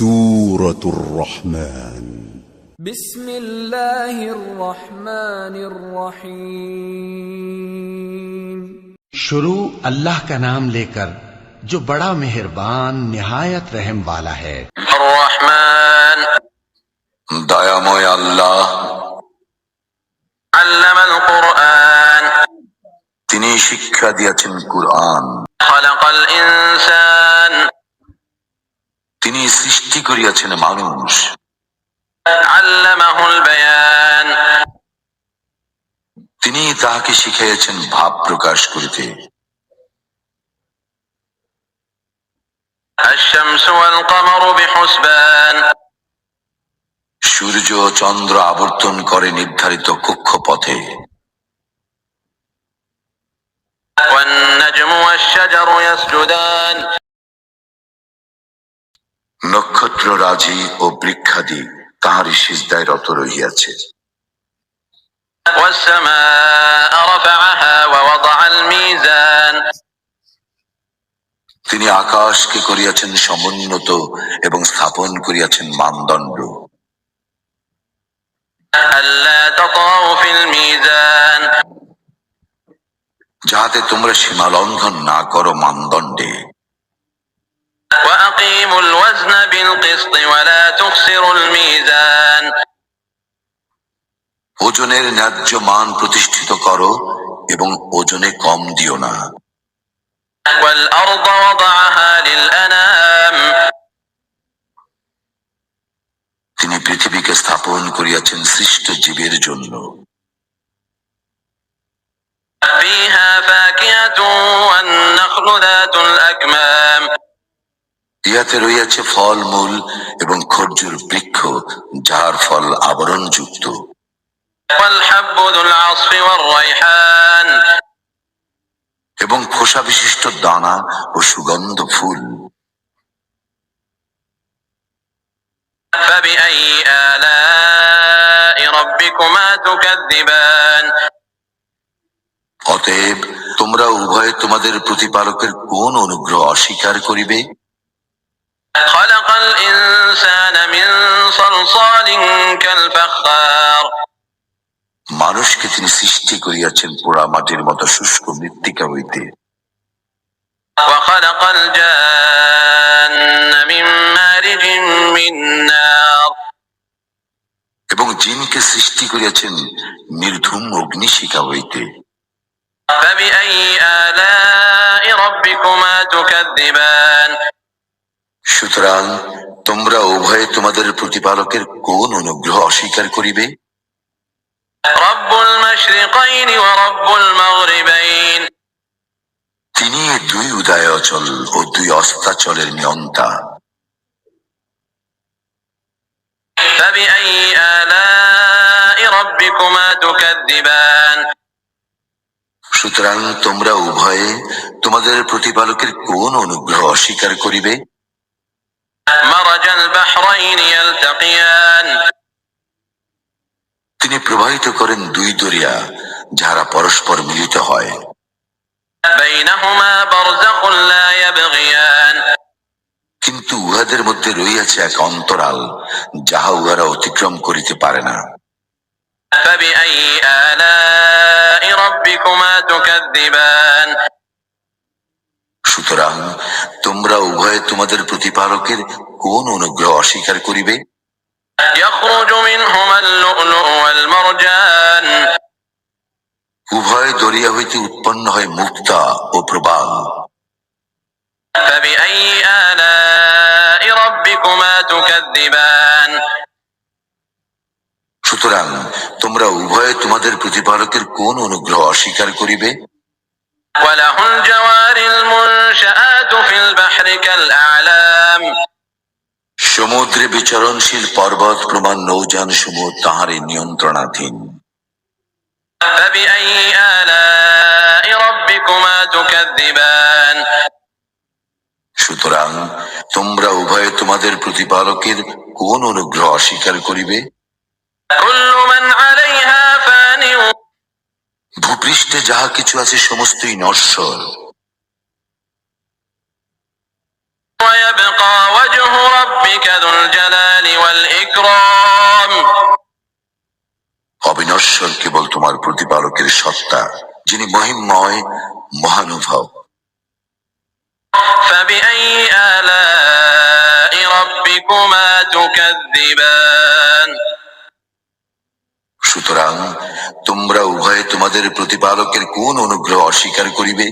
سورة الرحمن بسم الله الرحمن الرحيم शुरू अल्लाह का नाम लेकर जो बड़ा मेहरबान निहायत रहम वाला है। الرحمن দয়াময় আল্লাহ। علم القرآن তিনি শিক্ষা দিয়েছেন কুরআন। خلق الإنسان তিনি সৃষ্টি করিয়াছেন মানুষ। علمه البيان তিনি তাহাকে শিখাইয়াছেন ভাব প্রকাশ করিতে। الشمس والقمر بحسبان সূর্য চন্দ্র আবর্তন করে নির্ধারিত কক্ষপথে। والنجم والشجر يسجدان নক্ষত্র রাজি ও বৃক্ষাদি তাহারই সিজদায় রত রহিয়াছে। والسماء رفعها ووضع الميزان তিনি আকাশকে করিয়াছেন সমুন্নত এবং স্থাপন করিয়াছেন মানদণ্ড। ألا تطغوا في الميزان যাহাতে তোমরা সীমা লঙ্ঘন না করো মানদণ্ডে। وأقيموا الوزن بالقسط ولا تخسروا الميزان ওজনের ন্যায্য মান প্রতিষ্ঠিত করো এবং ওজনে কম দিও না। والأرض وضعها للأنام তিনি পৃথিবীকে স্থাপন করিয়াছেন সৃষ্ট জীবের জন্য। فيها فاكهة والنخل ذات الأكمام ইহাতে রইয়াছে ফলমূল এবং খরজুর বৃক্ষ যার ফল আবরণ যুক্ত। والحب ذو العصف والريحان এবং খোসা বিশিষ্ট দানা ও সুগন্ধ ফুল। فبأي آلاء ربكما تكذبان অতএব তোমরা উভয়ে তোমাদের প্রতিপালকের কোন অনুগ্রহ অস্বীকার করিবে? خلق الإنسان من صلصال كالفخار মানুষকে তিনি সৃষ্টি করিয়াছেন পোড়া মাটির মতো শুষ্ক মৃত্তিকা হইতে। وخلق الجان من مارج من نار এবং জিনকে সৃষ্টি করিয়াছেন নির্ধূম অগ্নিশিখা হইতে। فبأي آلاء ربكما تكذبان সুতরাং তোমরা উভয়ে তোমাদের প্রতিপালকের কোন অনুগ্রহ অস্বীকার করিবে? رب المشرقين ورب المغربين তিনি দুই উদয়াচল ও দুই অস্তাচলের নিয়ন্তা। فبأي آلاء ربكما تكذبان সুতরাং তোমরা উভয়ে তোমাদের প্রতিপালকের কোন অনুগ্রহ অস্বীকার করিবে? مرج البحرين يلتقيان তিনি প্রবাহিত করেন দুই দরিয়া যারা পরস্পর মিলিত হয়। بينهما برزخ لا يبغيان কিন্তু উহাদের মধ্যে রইয়াছে এক অন্তরাল যাহা উহারা অতিক্রম করিতে পারে না। فبأي آلاء ربكما تكذبان সুতরাং তোমরা উভয়ে তোমাদের প্রতিপালকের কোন অনুগ্রহ অস্বীকার করিবে? يخرج منهما اللؤلؤ والمرجان উভয় দরিয়া হইতে উৎপন্ন হয় মুক্তা ও প্রবাল। فبأي آلاء ربكما تكذبان সুতরাং তোমরা উভয়ে তোমাদের প্রতিপালকের কোন অনুগ্রহ অস্বীকার করিবে? وله الجوار المنشآت في البحر كالأعلام সমুদ্রে বিচরণশীল পর্বত প্রমাণ নৌযান সমূহ তাহারই নিয়ন্ত্রণাধীন। فبأي آلاء ربكما تكذبان সুতরাং তোমরা উভয়ে তোমাদের প্রতিপালকের কোন অনুগ্রহ অস্বীকার করিবে? كل من عليها فان ভূপৃষ্ঠে যাহা কিছু আছে সমস্তই নশ্বর। ويبقى وجه ربك ذو الجلال والإكرام অবিনশ্বর কেবল তোমার প্রতিপালকের সত্তা, যিনি মহিমময় মহানুভব। فبأي آلاء ربكما تكذبان সুতরাং তোমরা উভয়ে তোমাদের প্রতিপালকের কোন অনুগ্রহ অস্বীকার করিবে?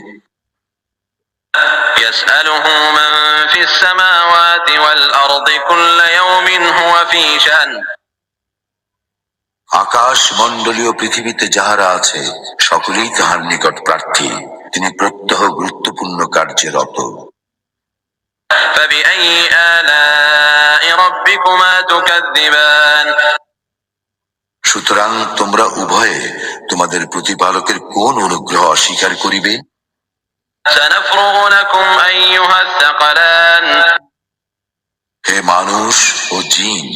يسأله من في السماوات والأرض كل يوم هو في شأن আকাশ মণ্ডলীয় পৃথিবীতে যাহারা আছে সকলেই তাহার নিকট প্রার্থী, তিনি প্রত্যহ গুরুত্বপূর্ণ কার্যে রত। فبأي آلاء ربكما تكذبان সুতরাং তোমরা উভয়ে তোমাদের প্রতিপালকের কোন অনুগ্রহ অস্বীকার করিবে? سنفرغ لكم أيها الثقلان হে মানুষ ও জিন,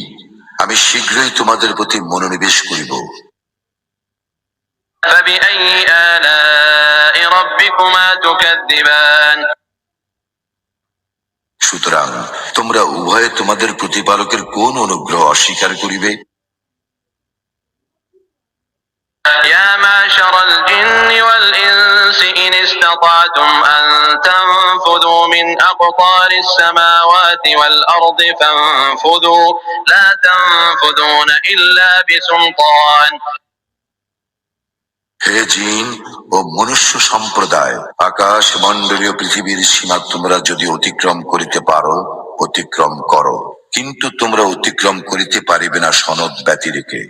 আমি শীঘ্রই তোমাদের প্রতি মনোনিবেশ করিব। فبأي آلاء ربكما تكذبان সুতরাং তোমরা উভয়ে তোমাদের প্রতিপালকের কোন অনুগ্রহ অস্বীকার করিবে? يا معشر الجن والإنس إن استطعتم أن تنفذوا من أقطار السماوات والأرض فانفذوا لا تنفذون إلا بسلطان হে জিন ও মনুষ্য সম্প্রদায়, আকাশ মণ্ডলীয় পৃথিবীর সীমা তোমরা যদি অতিক্রম করিতে পারো অতিক্রম করো, কিন্তু তোমরা অতিক্রম করিতে পারিবে না সনদ ব্যতিরেকে।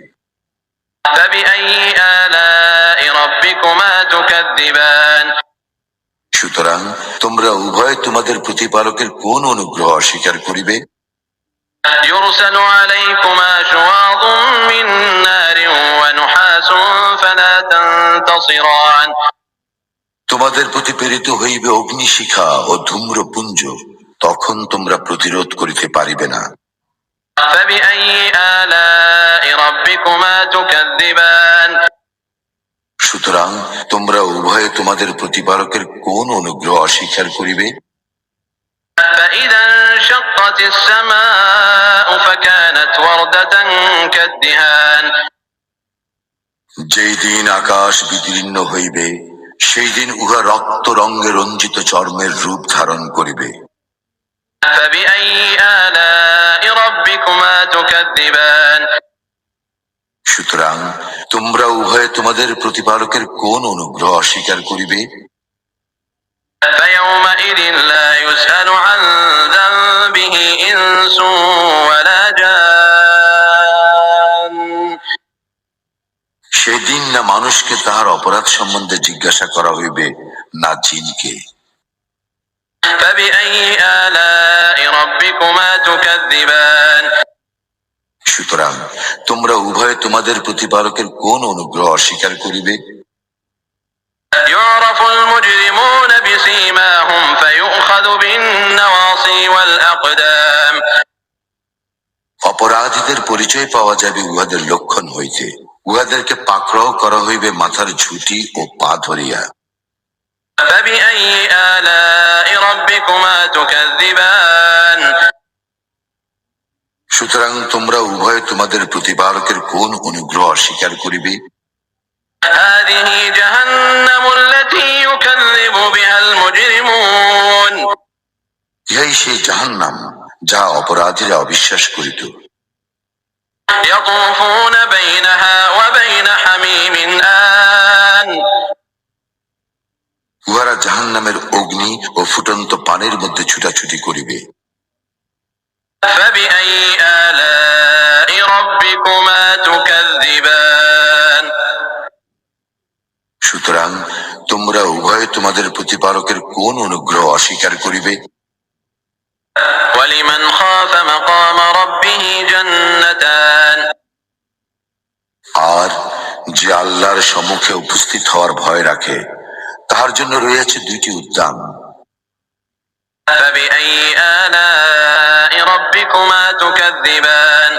সুতরাং তোমরা উভয় তোমাদের প্রতিপালকের কোন অনুগ্রহ অস্বীকার করিবে? يرسل عليكما شواظ من نار ونحاس فلا تنتصران তোমাদের প্রতি প্রেরিত হইবে অগ্নিশিখা ও ধূম্রপুঞ্জ, তখন তোমরা প্রতিরোধ করিতে পারিবে না। فبأي آلاء ربكما تكذبان সুতরাং তোমরা উভয়ে তোমাদের প্রতিপালকের কোন অনুগ্রহ অস্বীকার করিবে? فإذا انشقت السماء فكانت وردة كالدهان যেই দিন আকাশ বিদীর্ণ হইবে সেই দিন উহা রক্ত রঙে রঞ্জিত চর্মের রূপ ধারণ করিবে। فبأي آلاء ربكما تكذبان সুতরাং তোমরা উভয়ে তোমাদের প্রতিপালকের কোন অনুগ্রহ অস্বীকার করিবে? فيومئذ لا يسأل عن ذنبه إنس ولا جان সেদিন না মানুষকে তাহার অপরাধ সম্বন্ধে জিজ্ঞাসা করা হইবে, না জিনকে। فبأي آلاء ربكما تكذبان সুতরাং তোমরা উভয়ে তোমাদের প্রতিপালকের কোন অনুগ্রহ অস্বীকার করিবে? يعرف المجرمون بسيماهم فيؤخذ بالنواصي والأقدام অপরাধীদের পরিচয় পাওয়া যাবে উহাদের লক্ষণ হইতে, উহাদেরকে পাকড়াও করা হইবে মাথার ঝুঁটি ও পা ধরিয়া। فبأي آلاء ربكما تكذبان সুতরাং তোমরা উভয়ে তোমাদের প্রতিপালকের কোন অনুগ্রহ অস্বীকার করিবে? هذه جهنم التي يكذب بها المجرمون ইহাই সেই জাহান্নাম যা অপরাধীরা অবিশ্বাস করিত। يطوفون بينها وبين حميم آن উহারা জাহান্নামের অগ্নি ও ফুটন্ত পানির মধ্যে ছুটাছুটি করিবে। فبأي آلاء ربكما تكذبان সুতরাং তোমরা উভয়ে তোমাদের প্রতিপালকের কোন অনুগ্রহ অস্বীকার করিবে? ولمن خاف مقام ربه جنتان আর যে আল্লাহর সম্মুখে উপস্থিত হওয়ার ভয় রাখে তাহার জন্য রয়েছে দুইটি উদ্যান। فبأي آلاء ربكما تكذبان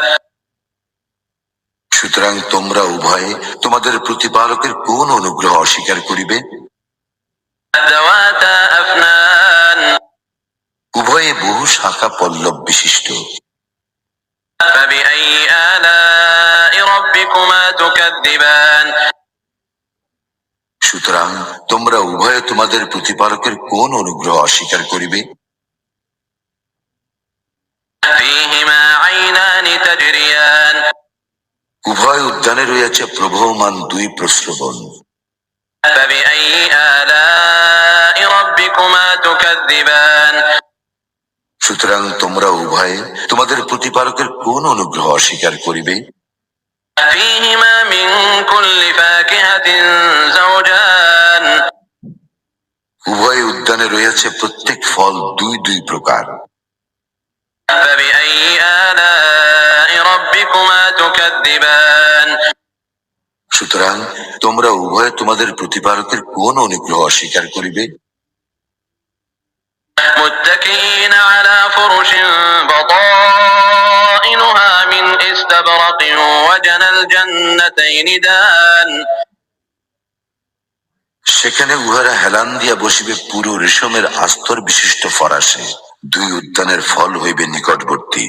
সুতরাং তোমরা উভয়ে তোমাদের প্রতিপালকের কোন অনুগ্রহ অস্বীকার করিবে? ذواتا أفنان উভয়ে বহু শাখা পল্লব বিশিষ্ট। فبأي آلاء ربكما تكذبان সুতরাং তোমরা উভয়ে তোমাদের প্রতিপালকের কোন অনুগ্রহ অস্বীকার করিবে? فيهما عينان تجريان উভয় উদ্যানে রয়েছে প্রবহমান দুই প্রস্রবণ। فبأي آلاء ربكما تكذبان সুতরাং তোমরা উভয়ে তোমাদের প্রতিপালকের কোন অনুগ্রহ অস্বীকার করিবে? فيهما من كل فاكهة زوجان উভয় উদ্যানে রয়েছে প্রত্যেক ফল দুই দুই প্রকার। فبأي آلاء ربكما تكذبان সুতরাং তোমরা উভয়ে তোমাদের প্রতিপালকের কোন অনুগ্রহ অস্বীকার করিবে? متكئين على فرش بطائنها من استبرق وجنى الجنتين دان সেখানে উহারা হেলান দিয়া বসিবে পুরো রেশমের আস্তর বিশিষ্ট ফরাসে, দুই উদ্যানের ফল হইবে নিকটবর্তী।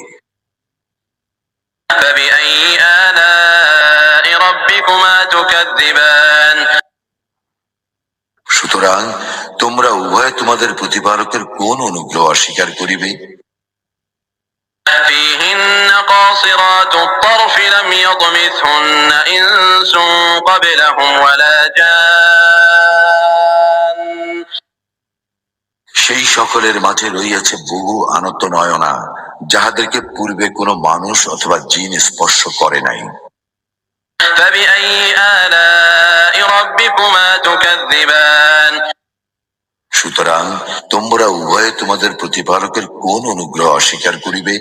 فبأي آلاء ربكما تكذبان সুতরাং তোমরা উভয়ে তোমাদের প্রতিপালকের কোন অনুগ্রহ অস্বীকার করিবে? فيهن قاصرات الطرف لم يطمثهن إنس قبلهم ولا جان সেই সকলের মাঝে রইয়াছে বহু আনত নয়না, যাহাদেরকে পূর্বে কোনো মানুষ অথবা জিন স্পর্শ করে নাই। فبأي آلاء ربكما تكذبان সুতরাং তোমরা উভয়ে তোমাদের প্রতিপালকের কোন অনুগ্রহ অস্বীকার করিবে?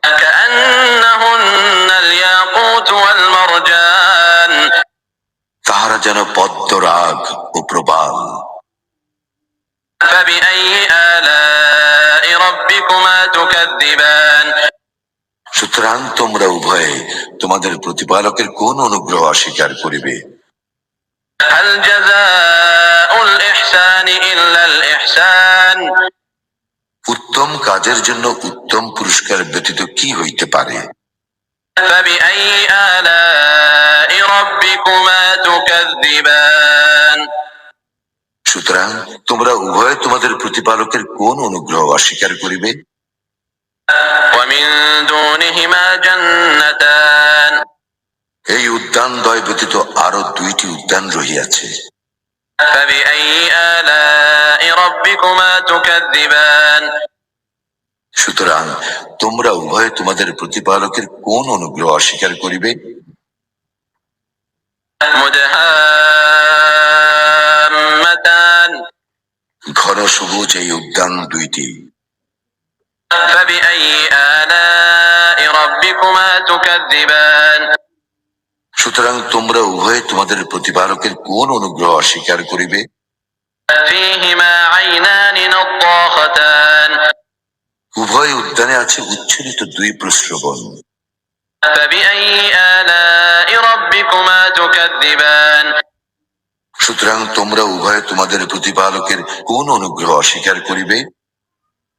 كأنهن الياقوت والمرجان তাহারা যেন পদ্মরাগ ও প্রবাল। فبأي آلاء ربكما تكذبان সুতরাং তোমরা উভয়ে তোমাদের প্রতিপালকের কোন অনুগ্রহ অস্বীকার করিবে? هل جزاء الإحسان إلا الإحسان উত্তম কাজের জন্য উত্তম পুরস্কার ব্যতীত কি হইতে পারে? فبأي آلاء ربكما تكذبان সুতরাং তোমরা উভয়ে তোমাদের প্রতিপালকের কোন অনুগ্রহ অস্বীকার করিবে? ومن دونهما جنتان এই উদ্যান দ্বয় ব্যতীত আরো দুইটি উদ্যান রহিয়াছে। فبأي آلاء ربكما تكذبان সুতরাং তোমরা উভয়ে তোমাদের প্রতিপালকের কোন অনুগ্রহ অস্বীকার করিবে? مدهامتان ঘন সবুজ এই উদ্যান দুইটি। فبأي آلاء ربكما تكذبان সুতরাং তোমরা উভয়ে তোমাদের প্রতিপালকের কোন অনুগ্রহ অস্বীকার করিবে? فيهما عينان نضاختان উভয় উদ্যানে আছে উচ্ছ্বলিত দুই প্রস্রবণ। فبأي آلاء ربكما تكذبان সুতরাং তোমরা উভয়ে তোমাদের প্রতিপালকের কোন অনুগ্রহ অস্বীকার করিবে?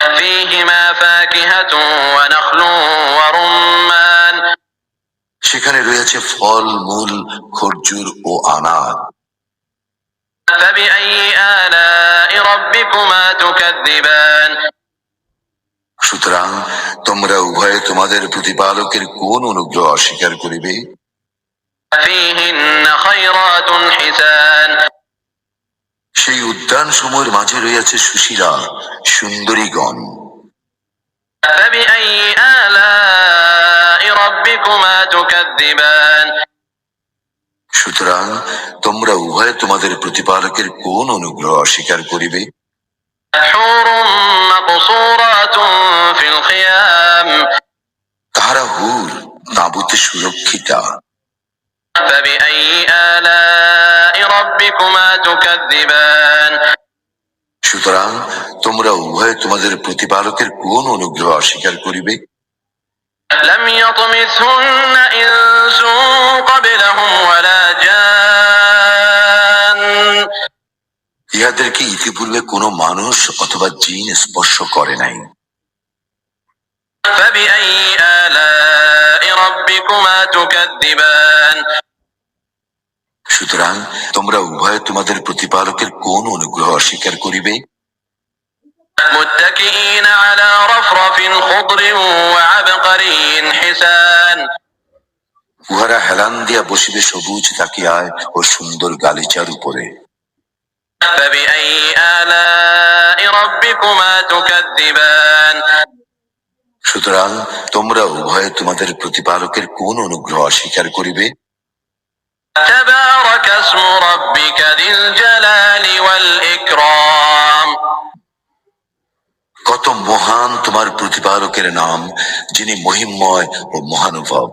فيهما فاكهة ونخل ورمان সেখানে রয়েছে ফল মূল, খরজুর ও আনার। فبأي آلاء ربكما تكذبان সুতরাং তোমরা উভয়ে তোমাদের প্রতিপালকের কোন অনুগ্রহ অস্বীকার করিবে? فيهن خيرات حسان সেই উদ্যান সমূহের মাঝে রয়েছে সুশীলা সুন্দরীগণ। فبأي آلاء ربكما تكذبان সুতরাং তোমরা উভয়ে তোমাদের প্রতিপালকের কোন অনুগ্রহ অস্বীকার করিবে? حور مقصورات في الخيام তাহারা হুর, তাঁবুতে সুরক্ষিতা। فبأي آلاء ربكما تكذبان সুতরাং তোমরা উভয়ে তোমাদের প্রতিপালকের কোন অনুগ্রহ অস্বীকার করিবে? لم يطمثهن إنس قبلهم ولا جان ইহা যাদেরকে ইতিপূর্বে কোনো মানুষ অথবা জিন স্পর্শ করে নাই। فبأي آلاء ربكما تكذبان সুতরাং তোমরা উভয় তোমাদের প্রতিপালকের কোন অনুগ্রহ অস্বীকার করিবে? متكئين على رفرف خضر وعبقري حسان উহারা হেলান দিয়া বসিবে সবুজ তাকিয়ায় ও সুন্দর গালিচার উপরে। فبأي آلاء ربكما تكذبان সুতরাং তোমরা উভয় তোমাদের প্রতিপালকের কোন অনুগ্রহ অস্বীকার করিবে? تبارك اسم ربك ذي الجلال والإكرام কত মহান তোমার প্রতিপালকের নাম, যিনি মহিমময় ও মহানুভব।